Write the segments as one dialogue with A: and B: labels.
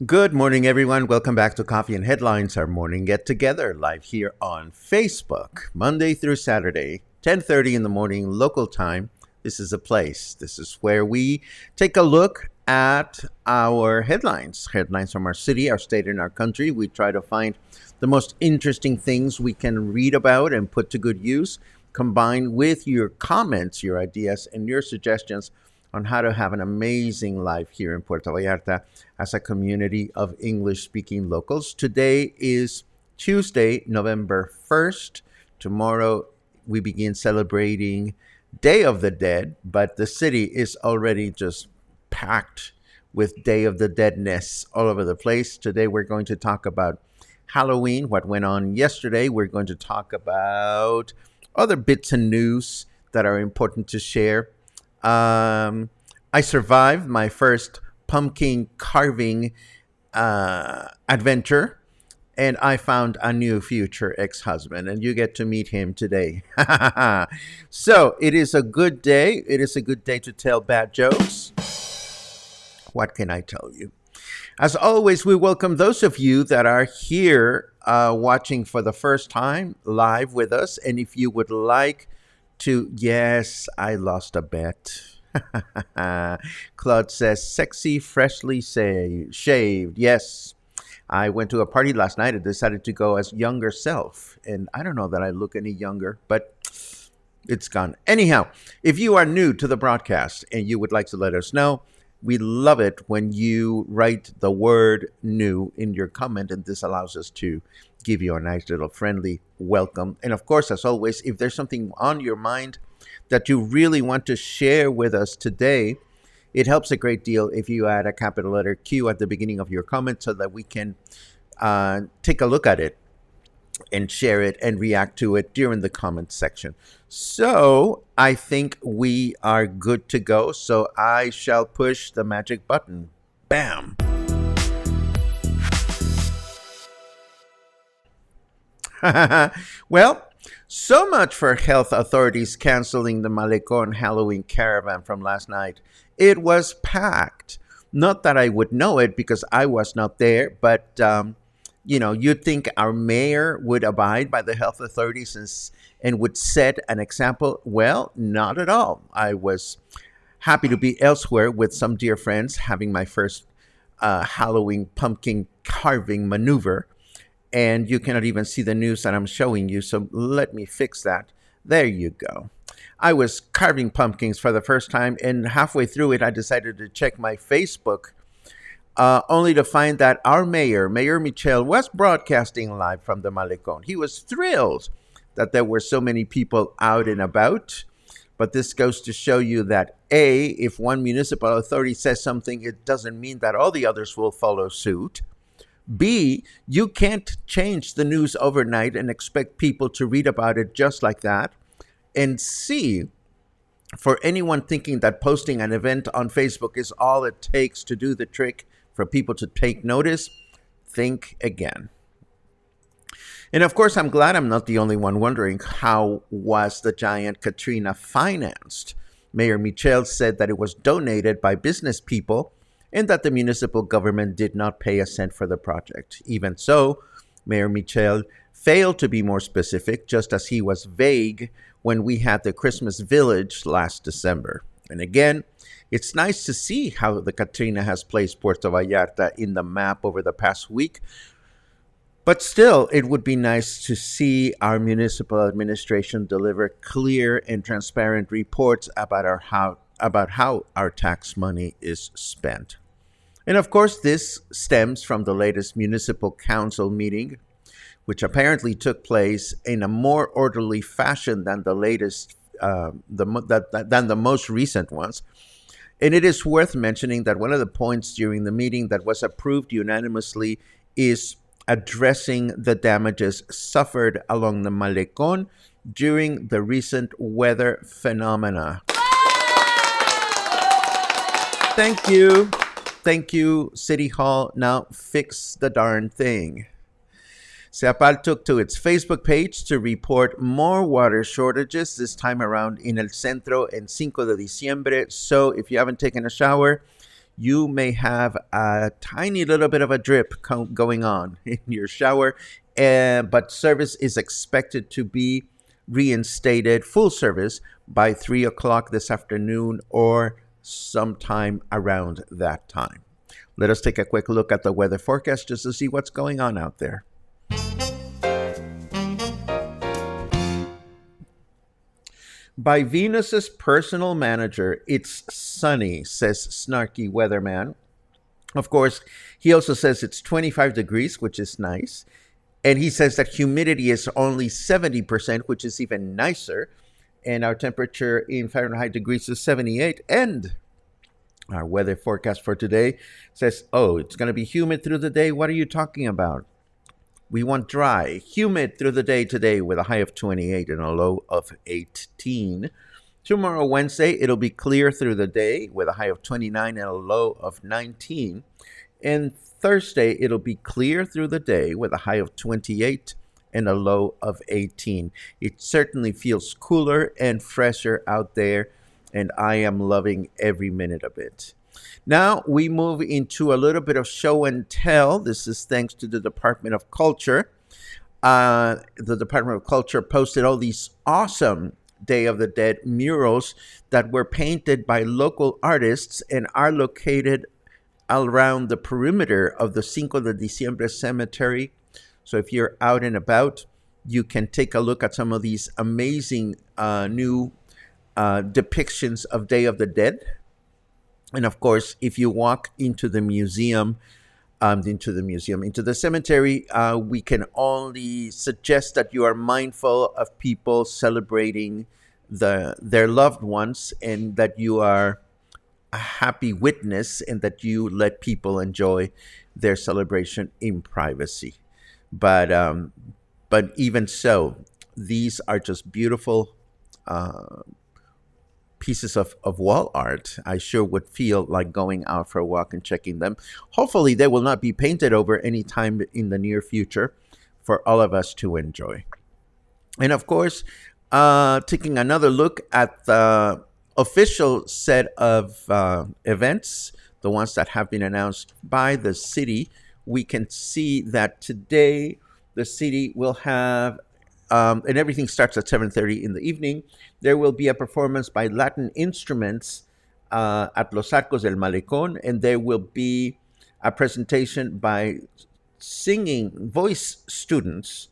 A: Good morning, everyone. Welcome back to Coffee and Headlines, our morning get-together, live here on Facebook, Monday through Saturday, 10:30 in the morning, local time. This is a place. This is where we take a look at our headlines from our city, our state, and our country. We try to find the most interesting things we can read about and put to good use, combined with your comments, your ideas, and your suggestions on how to have an amazing life here in Puerto Vallarta as a community of English-speaking locals. Today is Tuesday, November 1st. Tomorrow we begin celebrating Day of the Dead, but the city is already just packed with Day of the Deadness all over the place. Today we're going to talk about Halloween, what went on yesterday. We're going to talk about other bits of news that are important to share. I survived my first pumpkin carving adventure, and I found a new future ex-husband, and you get to meet him today. So it is a good day. It is a good day to tell bad jokes. What can I tell you? As always, we welcome those of you that are here watching for the first time live with us. And if you would like to, yes, I lost a bet. Claude says, sexy, freshly shaved. Yes, I went to a party last night and decided to go as younger self. And I don't know that I look any younger, but it's gone. Anyhow, if you are new to the broadcast and you would like to let us know, we love it when you write the word new in your comment, and this allows us to give you a nice little friendly welcome. And of course, as always, if there's something on your mind that you really want to share with us today, it helps a great deal if you add a capital letter Q at the beginning of your comment so that we can take a look at it and share it and react to it during the comment section. So I think we are good to go. So I shall push the magic button. Bam. Well, so much for health authorities canceling the Malecon Halloween Caravan from last night. It was packed. Not that I would know it because I was not there, but you'd think our mayor would abide by the health authorities and would set an example. Well, not at all. I was happy to be elsewhere with some dear friends having my first Halloween pumpkin carving maneuver. And you cannot even see the news that I'm showing you, so let me fix that. There you go. I was carving pumpkins for the first time, and halfway through it, I decided to check my Facebook, only to find that our Mayor Michel, was broadcasting live from the Malecon. He was thrilled that there were so many people out and about, but this goes to show you that, A, if one municipal authority says something, it doesn't mean that all the others will follow suit. B, you can't change the news overnight and expect people to read about it just like that. And C, For anyone thinking that posting an event on Facebook is all it takes to do the trick for people to take notice, think again. And of course, I'm glad I'm not the only one wondering how was the giant Katrina financed. Mayor Michel said that it was donated by business people and that the municipal government did not pay a cent for the project. Even so, Mayor Michel failed to be more specific, just as he was vague when we had the Christmas Village last December. And again, it's nice to see how the Katrina has placed Puerto Vallarta in the map over the past week, but still, it would be nice to see our municipal administration deliver clear and transparent reports about how our tax money is spent. And of course, this stems from the latest municipal council meeting, which apparently took place in a more orderly fashion than the latest, than the most recent ones. And it is worth mentioning that one of the points during the meeting that was approved unanimously is addressing the damages suffered along the Malecón during the recent weather phenomena. Thank you. Thank you, City Hall. Now fix the darn thing. SEAPAL took to its Facebook page to report more water shortages, this time around in El Centro and Cinco de Diciembre. So if you haven't taken a shower, you may have a tiny little bit of a drip going on in your shower, but service is expected to be reinstated, full service, by 3 o'clock this afternoon or sometime around that time. Let us take a quick look at the weather forecast just to see what's going on out there. By Venus's personal manager, it's sunny, says Snarky Weatherman. Of course, he also says it's 25 degrees, which is nice. And he says that humidity is only 70%, which is even nicer. And our temperature in Fahrenheit degrees is 78. And our weather forecast for today says, oh, it's going to be humid through the day. What are you talking about? We want dry, humid through the day today with a high of 28 and a low of 18. Tomorrow, Wednesday, it'll be clear through the day with a high of 29 and a low of 19. And Thursday, it'll be clear through the day with a high of 28 and a low of 18. It certainly feels cooler and fresher out there, and I am loving every minute of it. Now we move into a little bit of show and tell. This is thanks to the Department of Culture. The Department of Culture posted all these awesome Day of the Dead murals that were painted by local artists and are located around the perimeter of the Cinco de Diciembre cemetery. So if you're out and about, you can take a look at some of these amazing new depictions of Day of the Dead. And of course, if you walk into the cemetery, we can only suggest that you are mindful of people celebrating their loved ones, and that you are a happy witness, and that you let people enjoy their celebration in privacy. But even so, these are just beautiful pieces of wall art. I sure would feel like going out for a walk and checking them. Hopefully they will not be painted over anytime in the near future for all of us to enjoy. And of course, taking another look at the official set of events, the ones that have been announced by the city, we can see that today the city will have and everything starts at 7:30 in the evening. There will be a performance by Latin instruments at Los Arcos del Malecón, and there will be a presentation by singing voice students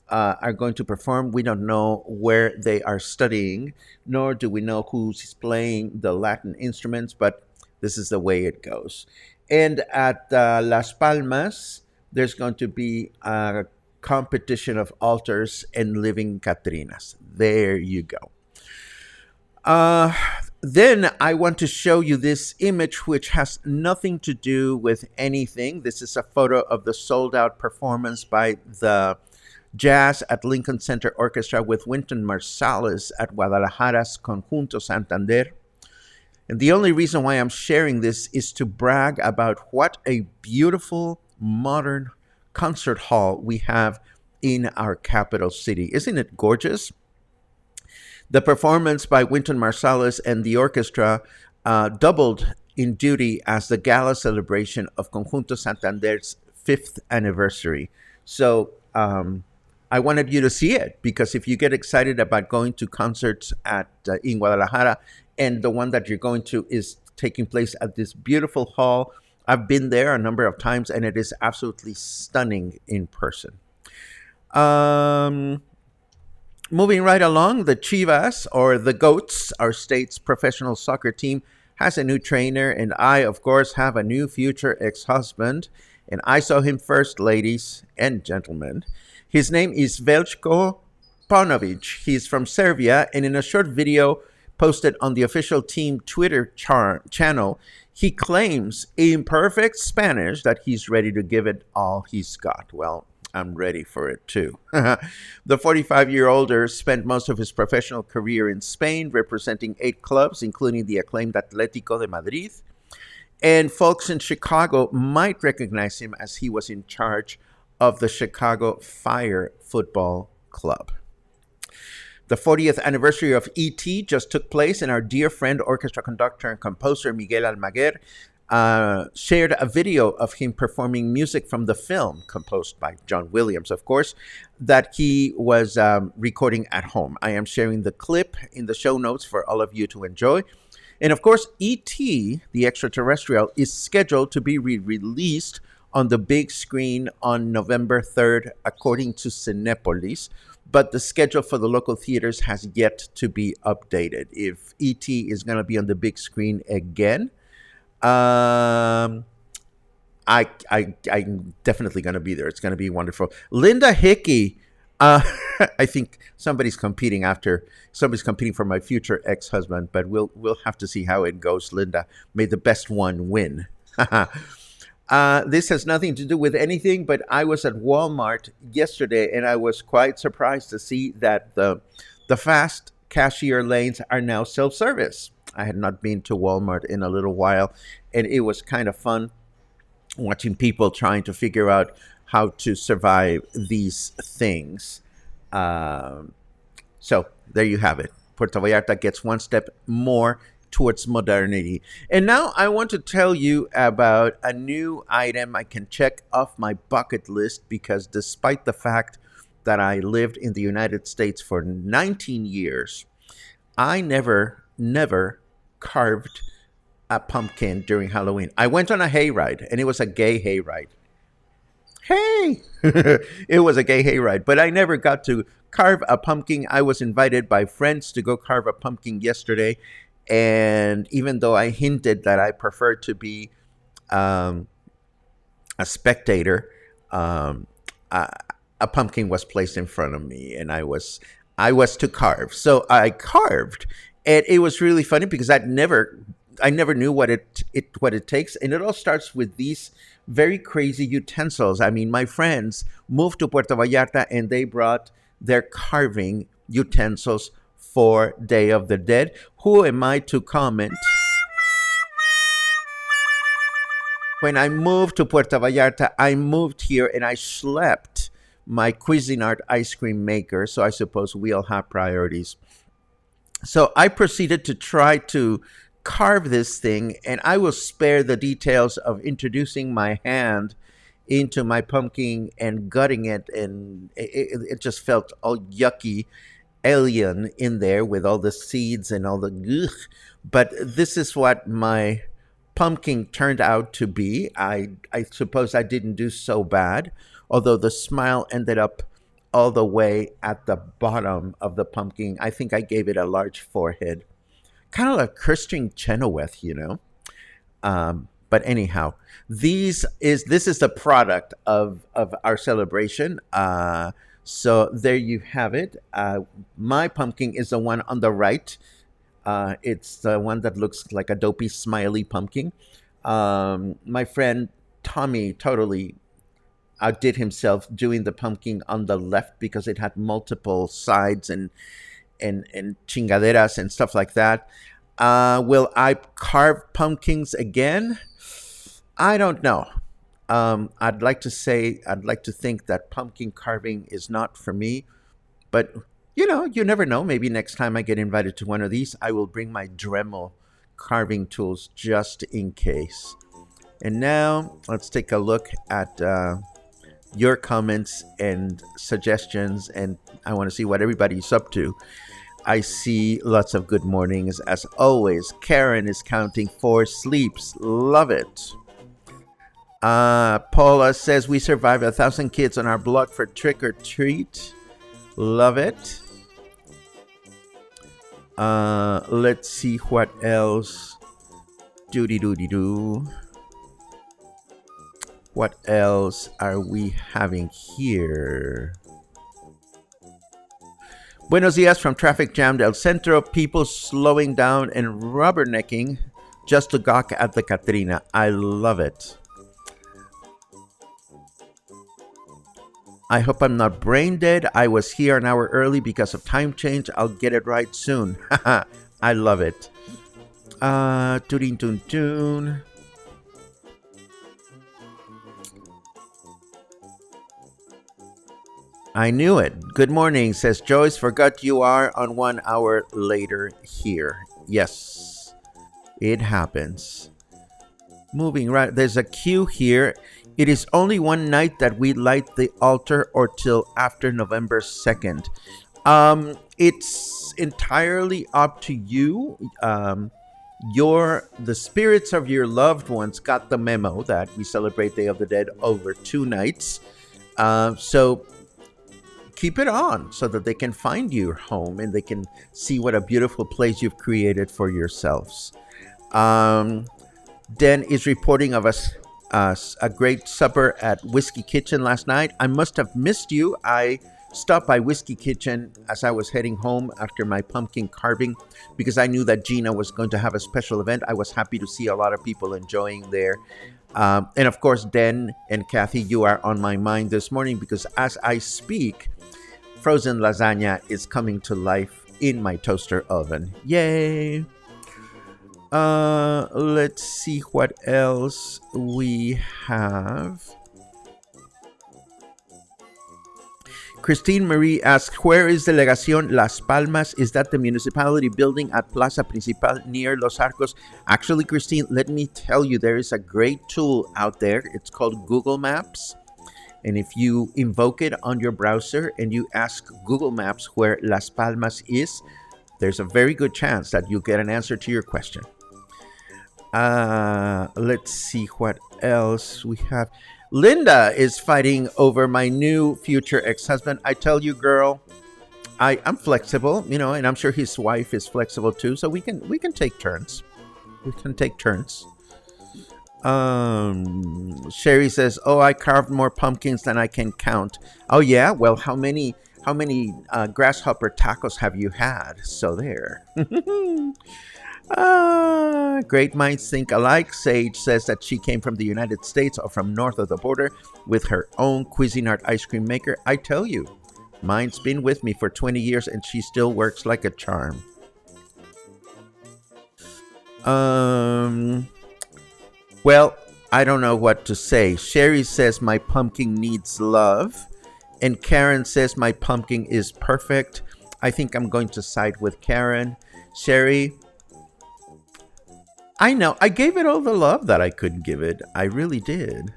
A: are going to perform. We don't know where they are studying, nor do we know who's playing the Latin instruments, but this is the way it goes. And at Las Palmas, there's going to be a competition of altars and living catrinas. There you go. Then I want to show you this image, which has nothing to do with anything. This is a photo of the sold out performance by the jazz at Lincoln Center Orchestra with Wynton Marsalis at Guadalajara's Conjunto Santander. And the only reason why I'm sharing this is to brag about what a beautiful modern concert hall we have in our capital city. Isn't it gorgeous? The performance by Wynton Marsalis and the orchestra doubled in duty as the gala celebration of Conjunto Santander's fifth anniversary. So I wanted you to see it because if you get excited about going to concerts at in Guadalajara, and the one that you're going to is taking place at this beautiful hall, I've been there a number of times, and it is absolutely stunning in person. Um, Moving right along, the Chivas, or the Goats, our state's professional soccer team, has a new trainer, and I, of course, have a new future ex husband. And I saw him first, ladies and gentlemen. His name is Veljko Paunovic. He's from Serbia, and in a short video posted on the official team Twitter channel, he claims in perfect Spanish that he's ready to give it all he's got. Well, I'm ready for it too. The 45-year-older spent most of his professional career in Spain, representing 8 clubs, including the acclaimed Atlético de Madrid. And folks in Chicago might recognize him as he was in charge of the Chicago Fire Football Club. The 40th anniversary of E.T. just took place, and our dear friend, orchestra conductor and composer Miguel Almaguer shared a video of him performing music from the film, composed by John Williams, of course, that he was recording at home. I am sharing the clip in the show notes for all of you to enjoy. And of course, E.T., the extraterrestrial, is scheduled to be released on the big screen on November 3rd, according to Cinepolis. But the schedule for the local theaters has yet to be updated. If E.T. is going to be on the big screen again, I'm definitely going to be there. It's going to be wonderful. Linda Hickey, I think somebody's competing for my future ex-husband, but we'll have to see how it goes. Linda, may the best one win. This has nothing to do with anything, but I was at Walmart yesterday, and I was quite surprised to see that the fast cashier lanes are now self-service. I had not been to Walmart in a little while, and it was kind of fun watching people trying to figure out how to survive these things. So there you have it. Puerto Vallarta gets one step more towards modernity. And now I want to tell you about a new item I can check off my bucket list, because despite the fact that I lived in the United States for 19 years, I never carved a pumpkin during Halloween. I went on a hayride, and it was a gay hayride. Hey! It was a gay hayride, but I never got to carve a pumpkin. I was invited by friends to go carve a pumpkin yesterday, and even though I hinted that I prefer to be a spectator, a pumpkin was placed in front of me, and I was to carve. So I carved, and it was really funny because I never knew what it takes, and it all starts with these very crazy utensils. I mean, my friends moved to Puerto Vallarta, and they brought their carving utensils for Day of the Dead. Who am I to comment? When I moved to Puerto Vallarta, I moved here and I schlepped my Cuisinart ice cream maker. So I suppose we all have priorities. So I proceeded to try to carve this thing, and I will spare the details of introducing my hand into my pumpkin and gutting it, and it just felt all yucky, alien in there with all the seeds and all the ugh. But this is what my pumpkin turned out to be. I suppose I didn't do so bad, although the smile ended up all the way at the bottom of the pumpkin. I think I gave it a large forehead, kind of like Christian Chenoweth, you know. But anyhow, this is the product of our celebration. So there you have it. My pumpkin is the one on the right. It's the one that looks like a dopey, smiley pumpkin. My friend Tommy totally outdid himself doing the pumpkin on the left because it had multiple sides and chingaderas and stuff like that. Will I carve pumpkins again? I don't know. I'd like to think that pumpkin carving is not for me, but you never know. Maybe next time I get invited to one of these, I will bring my Dremel carving tools just in case. And now let's take a look at your comments and suggestions, and I want to see what everybody's up to. I see lots of good mornings as always. Karen is counting 4 sleeps. Love it. Paula says we survived 1,000 kids on our block for trick or treat. Love it. Let's see what else. Doody doody doo. What else are we having here? Buenos dias from traffic jam del centro. People slowing down and rubbernecking just to gawk at the catrina. I love it. I hope I'm not brain dead. I was here an hour early because of time change. I'll get it right soon. I love it. Tootin toon toon. I knew it. Good morning, says Joyce. Forgot you are on 1 hour later here. Yes, it happens. Moving right. There's a queue here. It is only one night that we light the altar or till after November 2nd. It's entirely up to you. The spirits of your loved ones got the memo that we celebrate Day of the Dead over 2 nights. So keep it on so that they can find your home and they can see what a beautiful place you've created for yourselves. Den is reporting of a great supper at Whiskey Kitchen last night. I must have missed you. I stopped by Whiskey Kitchen as I was heading home after my pumpkin carving because I knew that Gina was going to have a special event. I was happy to see a lot of people enjoying there. And of course, Den and Kathy, you are on my mind this morning because as I speak, frozen lasagna is coming to life in my toaster oven. Yay! Let's see what else we have. Christine Marie asks, where is Delegación Las Palmas? Is that the municipality building at Plaza Principal near Los Arcos? Actually, Christine, let me tell you, there is a great tool out there. It's called Google Maps. And if you invoke it on your browser and you ask Google Maps where Las Palmas is, there's a very good chance that you'll get an answer to your question. Let's see what else we have. Linda is fighting over my new future ex-husband. I tell you, girl, I'm flexible, and I'm sure his wife is flexible too. So we can take turns. We can take turns. Sherry says, "Oh, I carved more pumpkins than I can count." Oh yeah, well, how many grasshopper tacos have you had? So there. Great minds think alike. Sage says that she came from the United States or from north of the border with her own Cuisinart ice cream maker. I tell you, mine's been with me for 20 years and she still works like a charm. Well, I don't know what to say. Sherry says my pumpkin needs love. And Karen says my pumpkin is perfect. I think I'm going to side with Karen. Sherry, I know. I gave it all the love that I could give it. I really did.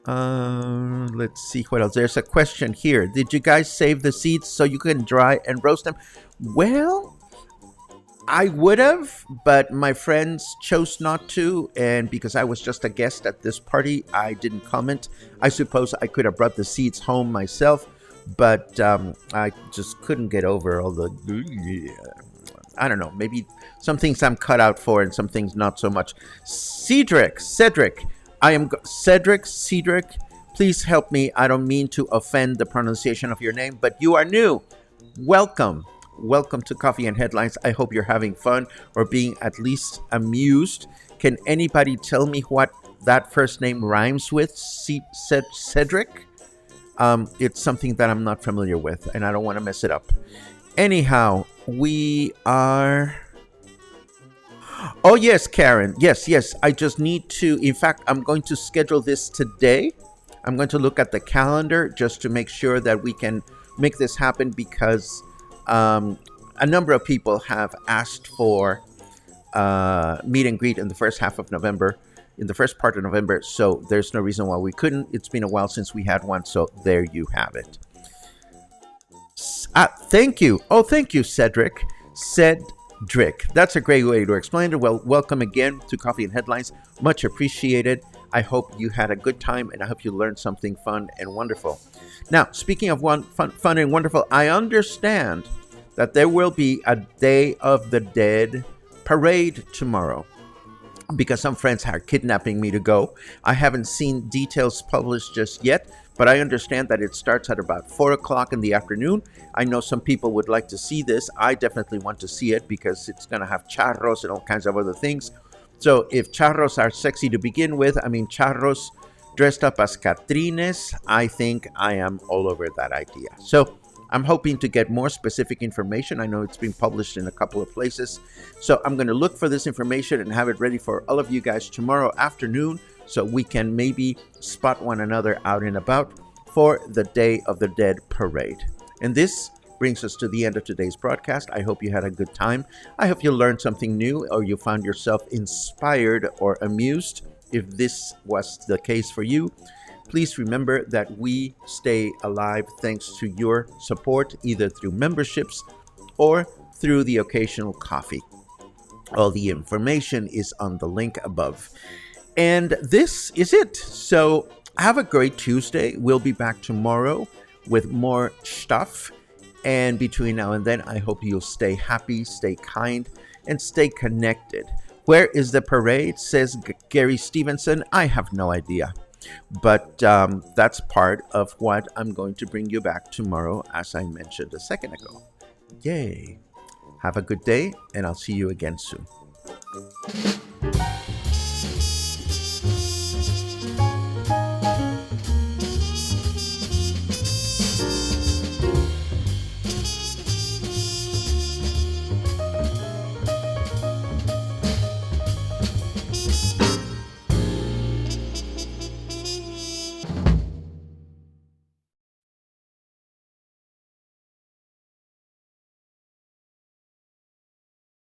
A: Let's see what else. There's a question here. Did you guys save the seeds so you can dry and roast them? Well, I would have, but my friends chose not to. And because I was just a guest at this party, I didn't comment. I suppose I could have brought the seeds home myself, but I just couldn't get over all the... I don't know. Maybe some things I'm cut out for and some things not so much. Cedric. Cedric, please help me. I don't mean to offend the pronunciation of your name, but you are new. Welcome to Coffee and Headlines. I hope you're having fun or being at least amused. Can anybody tell me what that first name rhymes with Cedric, it's something that I'm not familiar with, and I don't want to mess it up. Anyhow, we are. Oh, yes, Karen. Yes, yes. I just need to. In fact, I'm going to schedule this today. I'm going to look at the calendar just to make sure that we can make this happen because a number of people have asked for meet and greet in the first half of November, in the first part of November. So there's no reason why we couldn't. It's been a while since we had one. So there you have it. Thank you. Oh, thank you, Cedric. Cedric. That's a great way to explain it. Well, welcome again to Coffee and Headlines. Much appreciated. I hope you had a good time and I hope you learned something fun and wonderful. Now, speaking of fun and wonderful, I understand that there will be a Day of the Dead parade tomorrow because some friends are kidnapping me to go. I haven't seen details published just yet, but I understand that it starts at about 4 o'clock in the afternoon. I know some people would like to see this. I definitely want to see it because it's going to have charros and all kinds of other things. So if charros are sexy to begin with, I mean, charros dressed up as catrines, I think I am all over that idea. So I'm hoping to get more specific information. I know it's been published in a couple of places. So I'm going to look for this information and have it ready for all of you guys tomorrow afternoon so we can maybe spot one another out and about for the Day of the Dead parade. And this brings us to the end of today's broadcast. I hope you had a good time. I hope you learned something new or you found yourself inspired or amused. If this was the case for you, please remember that we stay alive thanks to your support, either through memberships or through the occasional coffee. All the information is on the link above. And this is it. So have a great Tuesday. We'll be back tomorrow with more stuff. And between now and then, I hope you'll stay happy, stay kind, and stay connected. Where is the parade, says Gary Stevenson? I have no idea. But that's part of what I'm going to bring you back tomorrow, as I mentioned a second ago. Yay. Have a good day, and I'll see you again soon.